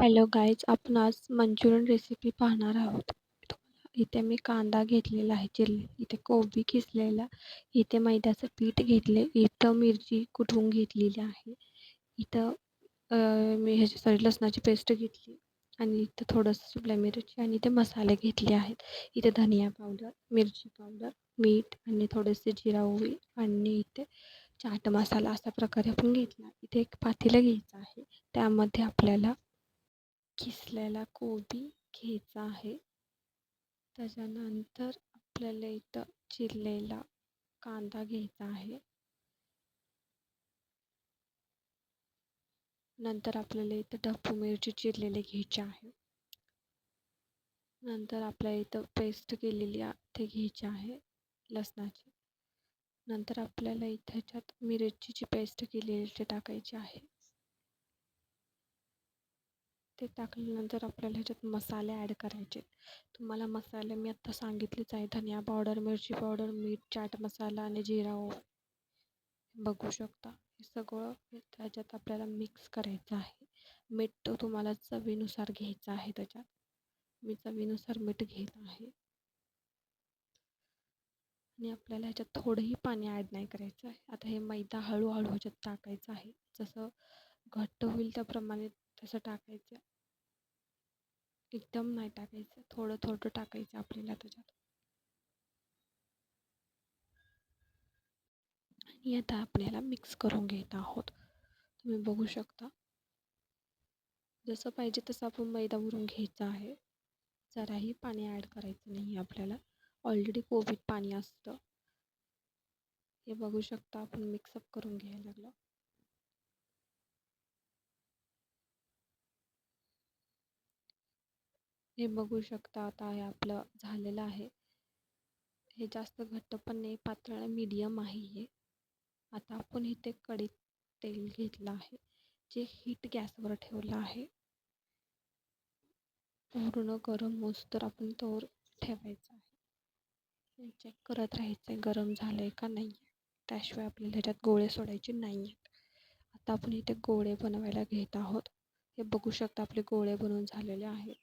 Hello guys, आपण आज Manchurian recipe पाहणार आहोत. इथे मी कांदा घेतलेला आहे चिरलेला, इथे कोबी किसलेला, इथे मैद्याचं पीठ घेतले, इथं मिरची कुटून घेतलेली आहे, इथं मी लसणाची पेस्ट घेतली आणि इथं थोडंसं शिमला मिरची आणि इथे मसाले घेतले आहेत. इथे धनिया पावडर, मिरची पावडर, मीठ आणि थोडेसे जिरा ओवी आणि इथे चाट मसाला अशा प्रकारे आपण घेतला. इथे एक पातेलं घ्यायचं आहे, त्यामध्ये आपल्याला किसलेला कोबी घ्यायचा आहे. त्याच्यानंतर आपल्याला इथं चिरलेला कांदा घ्यायचा आहे. नंतर आपल्याला इथं ढब्बू मिरची चिरलेली घ्यायची आहे. नंतर आपल्याला इथं पेस्ट केलेली ते घ्यायची आहे लसणाची. नंतर आपल्याला इथं ह्याच्यात मिरचीची पेस्ट केलेली ते टाकायची आहे. ते टाकल्यानंतर आपल्याला ह्याच्यात मसाले ॲड करायचे. तुम्हाला मसाले मी आत्ता सांगितलेच आहे. धनिया पावडर, मिरची पावडर, मीठ, चाट मसाला आणि जिरा ओवा बघू शकता. हे सगळं त्याच्यात आपल्याला मिक्स करायचं आहे. मीठ तो तुम्हाला चवीनुसार घ्यायचं आहे. त्याच्यात मी चवीनुसार मीठ घेत आहे आणि आपल्याला ह्याच्यात थोडंही पाणी ॲड नाही करायचं आहे. आता हे मैदा हळूहळू ह्याच्यात टाकायचं आहे. जसं घट्ट होईल त्याप्रमाणे तसं टाकायचं. एकदम नाही टाकायचं, थोडं थोडं टाकायचं आपल्याला त्याच्यात. आणि आता आपल्याला मिक्स करून घेत आहोत. तुम्ही बघू शकता, जसं पाहिजे तसं आपण मैदा भरून घ्यायचा आहे. जराही पाणी ॲड करायचं नाही आपल्याला, ऑलरेडी कोबीत पाणी असतं. हे बघू शकता, आपण मिक्सअप करून घ्यायला लागलो. हे बघू शकता, आता हे आपलं झालेलं आहे. हे जास्त घट्ट पण नाही, पातळ नाही, मीडियम आहे हे. आता आपण इथे कढईत तेल घेतलं आहे, जे हीट गॅसवर ठेवलं आहे. पूर्ण गरम होईस्तोवर आपण तोवर ठेवायचं आहे. चेक करत राहायचं आहे गरम झालं आहे का नाही आहे, त्याशिवाय आपल्याला ह्याच्यात गोळे सोडायचे नाही आहेत. आता आपण इथे गोळे बनवायला घेत आहोत. हे बघू शकता, आपले गोळे बनवून झालेले आहेत.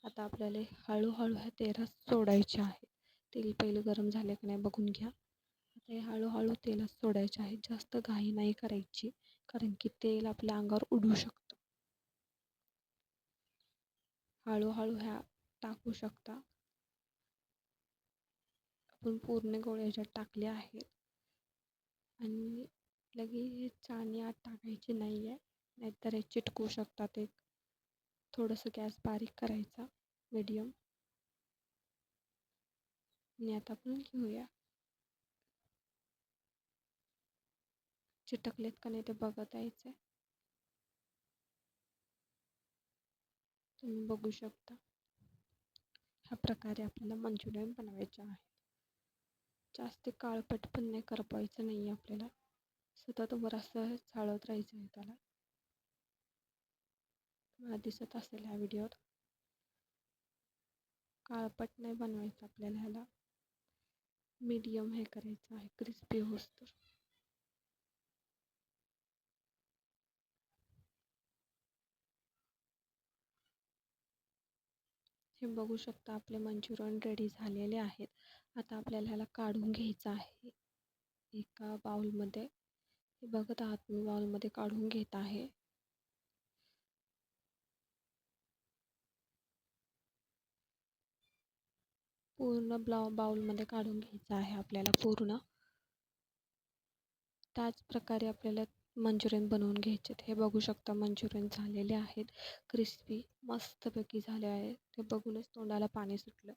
आता आपल्याला हळूहळू ह्या तेलात सोडायचे आहे. तेल पहिलं गरम झाले का नाही बघून घ्या. आता हे हळूहळू तेलात सोडायचे आहे. जास्त घाई नाही करायची, कारण की तेल आपल्या अंगावर उडू शकतं. हळूहळू ह्या टाकू शकता. आपण पूर्ण गोळे ह्याच्यात टाकले आहेत आणि लगेच चाळणी आत टाकायची नाही आहे, नाहीतर हे चिटकू शकतात. एक थोडंसं गॅस बारीक करायचा, मीडियम. आणि आता आपण घेऊया. चिटकलेत का नाही ते बघत यायचं. तुम्ही बघू शकता, ह्या प्रकारे आपल्याला मंचुरियन बनवायचे आहे. जास्त काळपट पण नाही करपायचं नाही आपल्याला, सतत वर असं चाळत राहायचं आहे त्याला. तुम्हाला दिसत असेल ह्या व्हिडिओत, काळपट नाही बनवायचं आपल्याला. ह्याला मीडियम हे करायचं आहे, क्रिस्पी होईस्तोवर. हे बघू शकता, आपले मंचुरियन रेडी झालेले आहेत. आता आपल्याला ह्याला काढून घ्यायचं आहे एका बाउलमध्ये. हे बघत आहात, मी बाउलमध्ये काढून घेत आहे. पूर्ण बाउलमध्ये काढून घ्यायचं आहे आपल्याला पूर्ण. त्याच प्रकारे आपल्याला मंचुरियन बनवून घ्यायचे. हे बघू शकता, मंचुरियन झालेले आहेत, क्रिस्पी मस्तपैकी झाले आहेत. ते बघूनच तोंडाला पाणी सुटलं.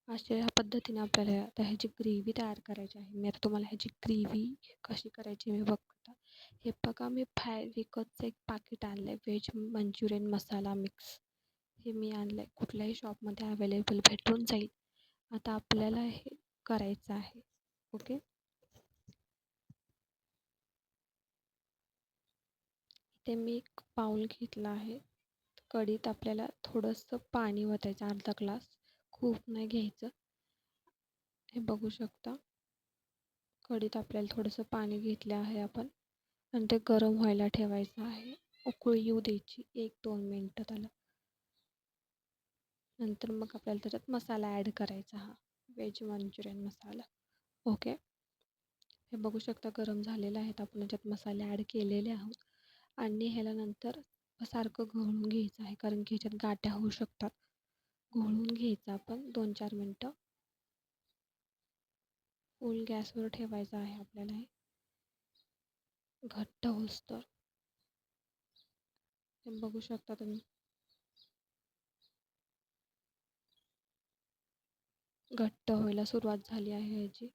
अशा ह्या पद्धतीने आपल्याला आता ह्याची ग्रेव्ही तयार करायची आहे. मी आता तुम्हाला ह्याची ग्रेव्ही कशी करायची मी बघता. हे बघा, मी विकतचं एक पाकिट आणलं आहे, व्हेज मंचुरियन मसाला मिक्स. हे मी आणलं आहे, कुठल्याही शॉपमध्ये अवेलेबल भेटून जाईल. आता आपल्याला हे करायचं आहे. ओके, इथे मी एक बाउल घेतला आहे. कढईत आपल्याला थोडंसं पाणी ओतायचं, अर्धा ग्लास, खूप नाही घ्यायचं. हे बघू शकता, कढईत आपल्याला थोडंसं पाणी घेतलं आहे आपण आणि ते गरम व्हायला ठेवायचं आहे. उकळी येऊ द्यायची 1-2 मिनटं त्याला. नंतर मग आपल्याला त्याच्यात मसाला ॲड करायचा हा व्हेज मंचुरियन मसाला. ओके. हे बघू शकता गरम झालेलं आहेत. आपण याच्यात मसाले ॲड केलेले आहोत आणि ह्याला नंतर सारखं घोळून घ्यायचं आहे कारण की ह्याच्यात गाठ्या होऊ शकतात. घोळून घ्यायचं आपण 2-4 मिनटं. फुल गॅसवर ठेवायचं आहे आपल्याला हे घट्ट होईस्तोवर. हे बघू शकता तुम्ही घट्ट व्हायला सुरुवात झाली आहे ह्याची.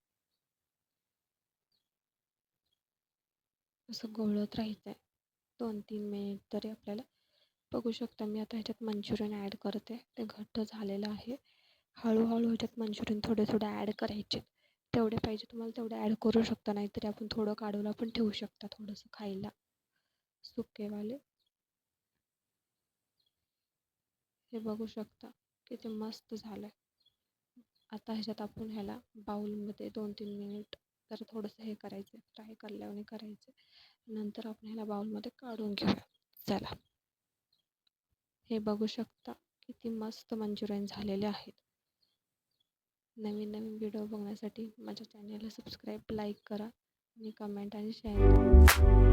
असं घोळत राहायचं आहे 2-3 मिनिट तरी आपल्याला. बघू शकता मी आता ह्याच्यात मंचुरियन ॲड करते. ते घट्ट झालेलं आहे. हळूहळू ह्याच्यात मंचुरियन थोडे थोडे ॲड करायचे. तेवढे पाहिजे तुम्हाला तेवढे ॲड करू शकता, नाहीतरी आपण थोडं काढून पण ठेवू शकता थोडंसं खायला सुकेवाले. हे बघू शकता किती मस्त झालं. आता ह्याच्यात आपण ह्याला बाउलमध्ये 2-3 मिनिट जरा थोडंसं हे करायचं फ्राय करल्यावानी करायचं. नंतर आपण ह्याला बाउलमध्ये काढून घेऊया. चला, हे बघू शकता किती मस्त मंचुरियन झालेले आहेत. नवीन नवीन व्हिडिओ बघण्यासाठी माझ्या चॅनलला सबस्क्राईब, लाईक करा आणि कमेंट आणि शेअर करा.